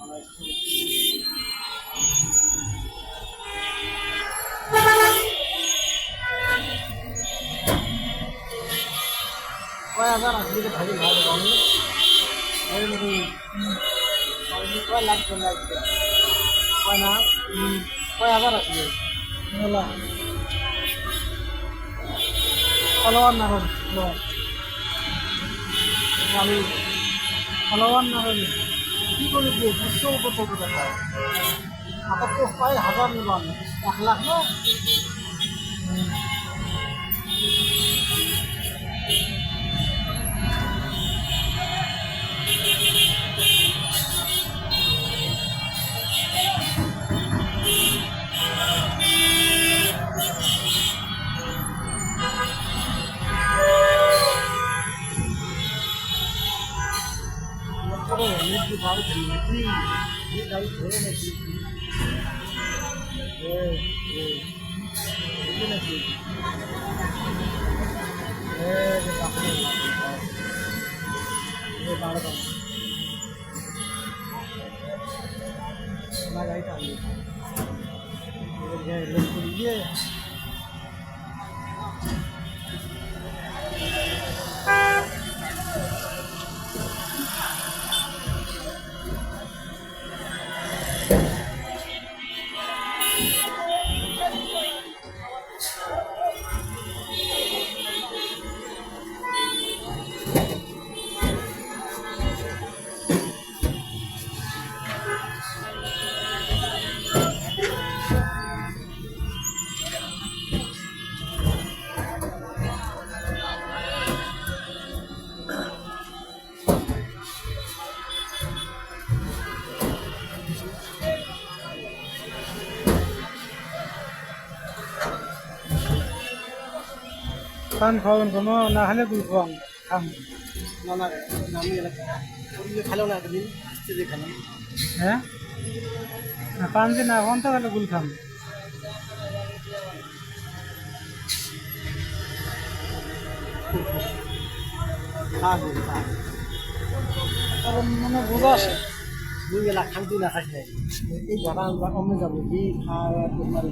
কয় হাজার আসলে ভালো ভালো আমি কয় লাগবে লাগবে কয় না কয় হাজার আসলে ফলোয়ার না হল আমি ফলোয়ার না হলে কী করে দিয়ে 200 কত টাকা আমার তো কয় হাজার নিলাম 1 লাখ না মৃত্যু ভালো নাকি গাড়ি ধরে নাকি নাকি গাড়িটা ইয়ে পান খাওয়ান কোনো না হলে দুই খাওয়ান খাম না না আমি খেলেও না একদিন খেলাম হ্যাঁ না পান দিন না খাওয়ান তো গেলে গুল খাম কারণ মানে বোঝা আসে 2 লাখ খাম 2 লাখ আসে এই যারা আমরা কমে যাবো কি খাওয়া তোমার